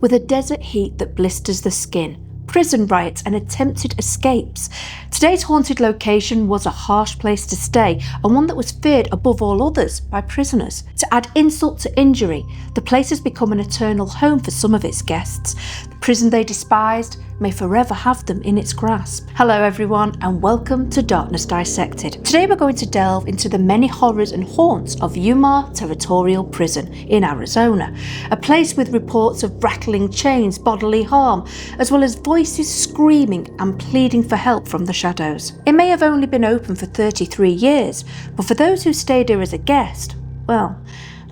With a desert heat that blisters the skin, prison riots and attempted escapes, today's haunted location was a harsh place to stay and one that was feared above all others by prisoners. To add insult to injury, the place has become an eternal home for some of its guests. The prison they despised may forever have them in its grasp. Hello everyone and welcome to Darkness Dissected. Today we're going to delve into the many horrors and haunts of Yuma Territorial Prison in Arizona, a place with reports of rattling chains, bodily harm, as well as voices screaming and pleading for help from the shadows. It may have only been open for 33 years, but for those who stayed here as a guest, well,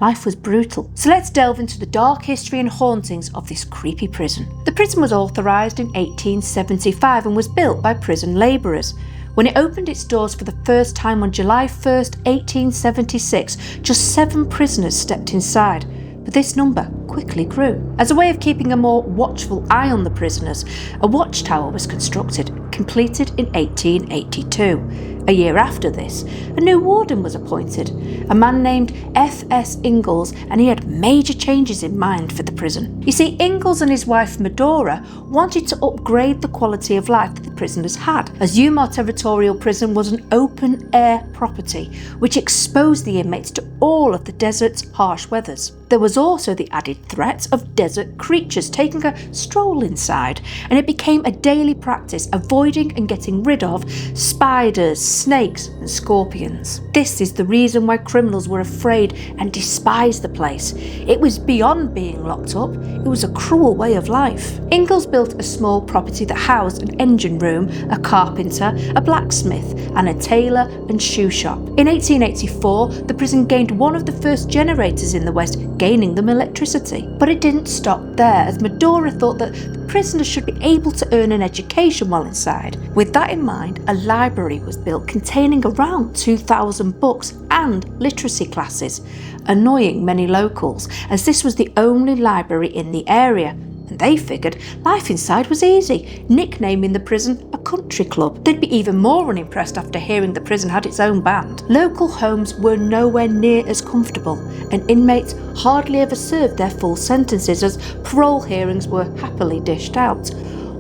life was brutal. So let's delve into the dark history and hauntings of this creepy prison. The prison was authorised in 1875 and was built by prison labourers. When it opened its doors for the first time on July 1st, 1876, just 7 prisoners stepped inside. But this number quickly grew. As a way of keeping a more watchful eye on the prisoners, a watchtower was constructed, completed in 1882. A year after this, a new warden was appointed, a man named F.S. Ingalls, and he had major changes in mind for the prison. You see, Ingalls and his wife Medora wanted to upgrade the quality of life that the prisoners had, as Yuma Territorial Prison was an open-air property which exposed the inmates to all of the desert's harsh weathers. There was also the added threat of desert creatures taking a stroll inside, and it became a daily practice avoiding and getting rid of spiders, snakes and scorpions. This is the reason why criminals were afraid and despised the place. It was beyond being locked up, it was a cruel way of life. Ingalls built a small property that housed an engine room, a carpenter, a blacksmith and a tailor and shoe shop. In 1884, the prison gained one of the first generators in the West, gaining them electricity. But it didn't stop there, as Medora thought that the prisoners should be able to earn an education while inside. With that in mind, a library was built containing around 2,000 books and literacy classes, annoying many locals, as this was the only library in the area. And they figured life inside was easy, nicknaming the prison a country club. They'd be even more unimpressed after hearing the prison had its own band. Local homes were nowhere near as comfortable, and inmates hardly ever served their full sentences, as parole hearings were happily dished out.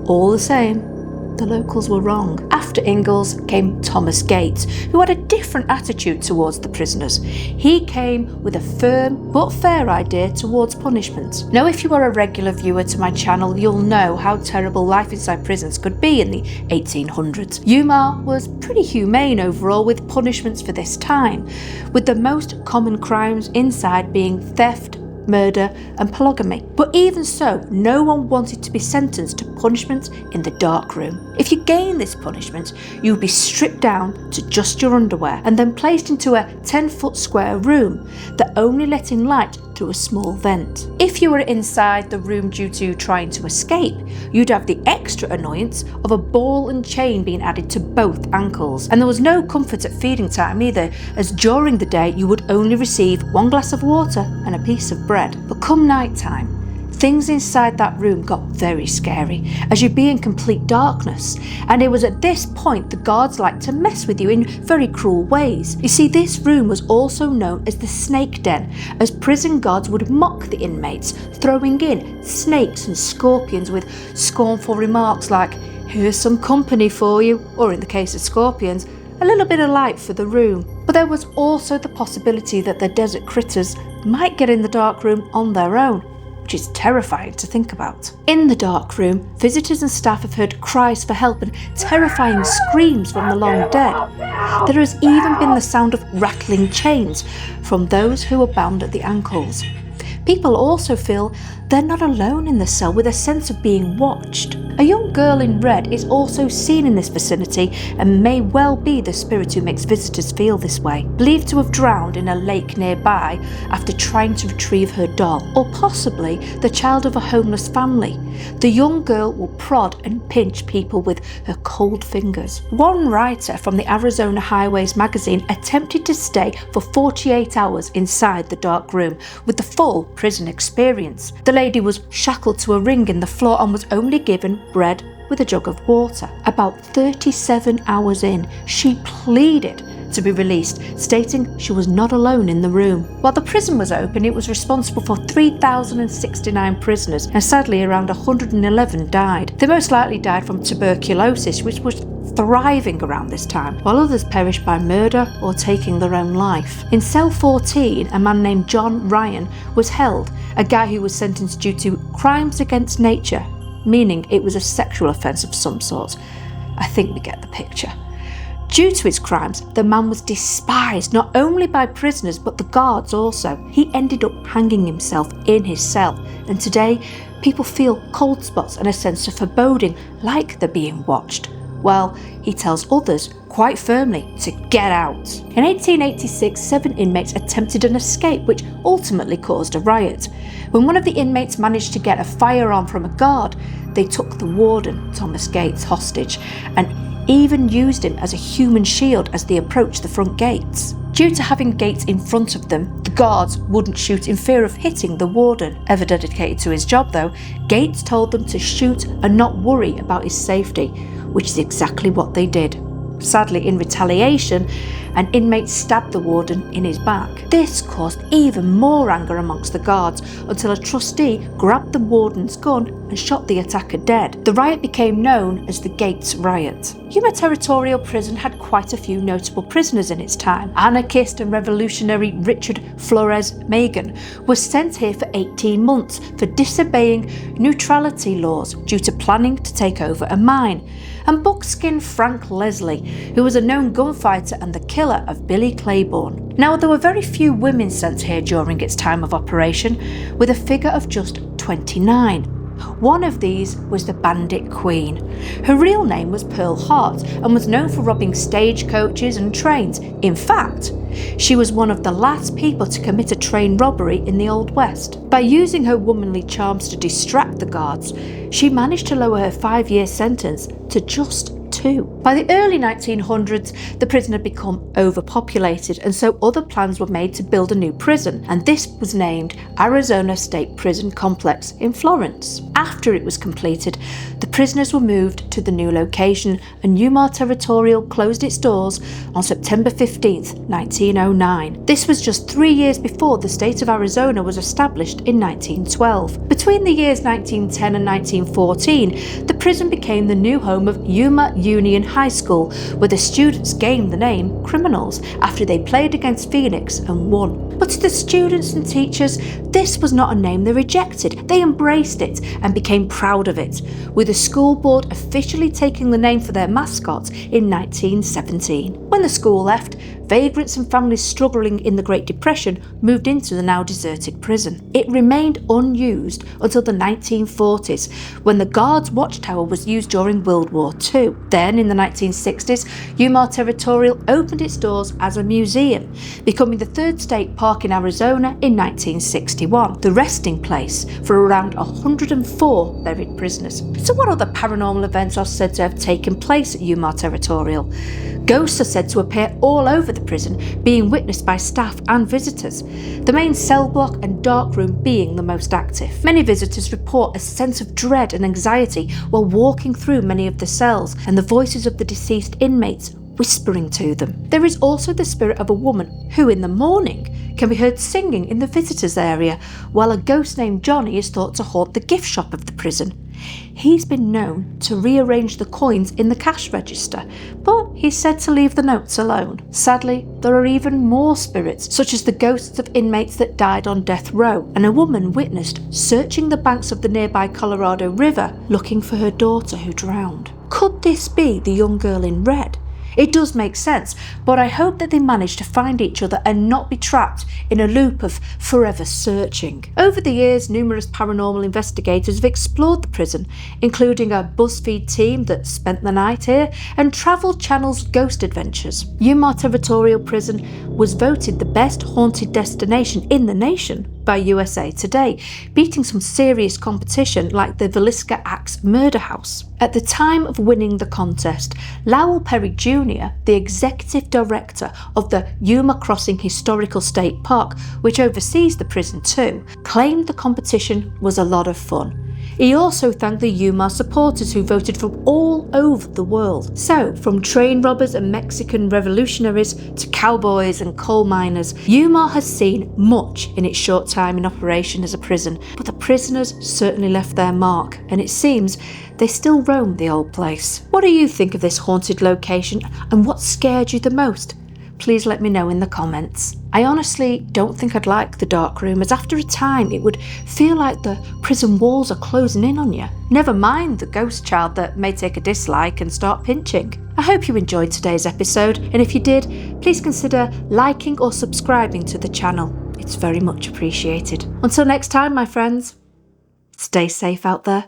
All the same, the locals were wrong. After Ingalls came Thomas Gates, who had a different attitude towards the prisoners. He came with a firm but fair idea towards punishment. Now, if you are a regular viewer to my channel, you'll know how terrible life inside prisons could be in the 1800s. Yuma was pretty humane overall with punishments for this time, with the most common crimes inside being theft, murder and polygamy. But even so, no one wanted to be sentenced to punishment in the dark room. If you gained this punishment, you would be stripped down to just your underwear and then placed into a 10-foot square room that only let in light through a small vent. If you were inside the room due to trying to escape, you'd have the extra annoyance of a ball and chain being added to both ankles. And there was no comfort at feeding time either, as during the day you would only receive 1 glass of water and a piece of bread. But come night time, things inside that room got very scary, as you'd be in complete darkness, and it was at this point the guards liked to mess with you in very cruel ways. You see, this room was also known as the snake den, as prison guards would mock the inmates, throwing in snakes and scorpions with scornful remarks like, "Here's some company for you," or in the case of scorpions, a little bit of light for the room. But there was also the possibility that the desert critters might get in the dark room on their own, which is terrifying to think about. In the dark room, visitors and staff have heard cries for help and terrifying screams from the long dead. There has even been the sound of rattling chains from those who were bound at the ankles. People also feel they're not alone in the cell, with a sense of being watched. A young girl in red is also seen in this vicinity and may well be the spirit who makes visitors feel this way, believed to have drowned in a lake nearby after trying to retrieve her doll, or possibly the child of a homeless family. The young girl will prod and pinch people with her cold fingers. One writer from the Arizona Highways magazine attempted to stay for 48 hours inside the dark room with the full prison experience. The lady was shackled to a ring in the floor and was only given bread with a jug of water. About 37 hours in, she pleaded to be released, stating she was not alone in the room. While the prison was open, it was responsible for 3,069 prisoners, and sadly around 111 died. They most likely died from tuberculosis, which was thriving around this time, while others perished by murder or taking their own life. In cell 14, a man named John Ryan was held, a guy who was sentenced due to crimes against nature, meaning it was a sexual offence of some sort. I think we get the picture. Due to his crimes, the man was despised not only by prisoners but the guards also. He ended up hanging himself in his cell, and today people feel cold spots and a sense of foreboding, like they're being watched. Well, he tells others quite firmly to get out. In 1886, 7 inmates attempted an escape, which ultimately caused a riot. When one of the inmates managed to get a firearm from a guard, they took the warden, Thomas Gates, hostage, and even used him as a human shield as they approached the front gates. Due to having Gates in front of them, the guards wouldn't shoot in fear of hitting the warden. Ever dedicated to his job though, Gates told them to shoot and not worry about his safety, which is exactly what they did. Sadly, in retaliation, an inmate stabbed the warden in his back. This caused even more anger amongst the guards until a trustee grabbed the warden's gun and shot the attacker dead. The riot became known as the Gates Riot. Yuma Territorial Prison had quite a few notable prisoners in its time. Anarchist and revolutionary Richard Flores Magan was sent here for 18 months for disobeying neutrality laws due to planning to take over a mine. And buckskin Frank Leslie, who was a known gunfighter and the killer of Billy Claiborne. Now, there were very few women sent here during its time of operation, with a figure of just 29. One of these was the Bandit Queen. Her real name was Pearl Hart and was known for robbing stagecoaches and trains. In fact, she was one of the last people to commit a train robbery in the Old West. By using her womanly charms to distract the guards, she managed to lower her 5-year sentence to just 2. By the early 1900s, the prison had become overpopulated, and so other plans were made to build a new prison, and this was named Arizona State Prison Complex in Florence. After it was completed, the prisoners were moved to the new location, and Yuma Territorial closed its doors on September 15th, 1909. This was just 3 years before the state of Arizona was established in 1912. Between the years 1910 and 1914, the prison became the new home of Yuma Union High School, where the students gained the name Criminals after they played against Phoenix and won. But to the students and teachers, this was not a name they rejected. They embraced it and became proud of it, with the school board officially taking the name for their mascot in 1917. When the school left, vagrants and families struggling in the Great Depression moved into the now deserted prison. It remained unused until the 1940s, when the guards' watchtower was used during World War II. Then, in the 1960s, Yuma Territorial opened its doors as a museum, becoming the third state park in Arizona in 1961, the resting place for around 104 buried prisoners. So what other paranormal events are said to have taken place at Yuma Territorial? Ghosts are said to appear all over the prison, being witnessed by staff and visitors, the main cell block and dark room being the most active. Many visitors report a sense of dread and anxiety while walking through many of the cells, and the voices of the deceased inmates whispering to them. There is also the spirit of a woman who, in the morning, can be heard singing in the visitors area, while a ghost named Johnny is thought to haunt the gift shop of the prison. He's been known to rearrange the coins in the cash register, but he's said to leave the notes alone. Sadly, there are even more spirits, such as the ghosts of inmates that died on death row, and a woman witnessed searching the banks of the nearby Colorado River looking for her daughter who drowned. Could this be the young girl in red? It does make sense, but I hope that they manage to find each other and not be trapped in a loop of forever searching. Over the years, numerous paranormal investigators have explored the prison, including a BuzzFeed team that spent the night here and Travel Channel's Ghost Adventures. Yuma Territorial Prison was voted the best haunted destination in the nation by USA Today, beating some serious competition like the Villisca Axe Murder House. At the time of winning the contest, Lowell Perry Jr., the executive director of the Yuma Crossing Historical State Park, which oversees the prison too, claimed the competition was a lot of fun. He also thanked the Yuma supporters who voted from all over the world. So, from train robbers and Mexican revolutionaries to cowboys and coal miners, Yuma has seen much in its short time in operation as a prison, but the prisoners certainly left their mark, and it seems they still roam the old place. What do you think of this haunted location, and what scared you the most? Please let me know in the comments. I honestly don't think I'd like the dark room, as after a time it would feel like the prison walls are closing in on you. Never mind the ghost child that may take a dislike and start pinching. I hope you enjoyed today's episode, and if you did, please consider liking or subscribing to the channel. It's very much appreciated. Until next time, my friends, stay safe out there.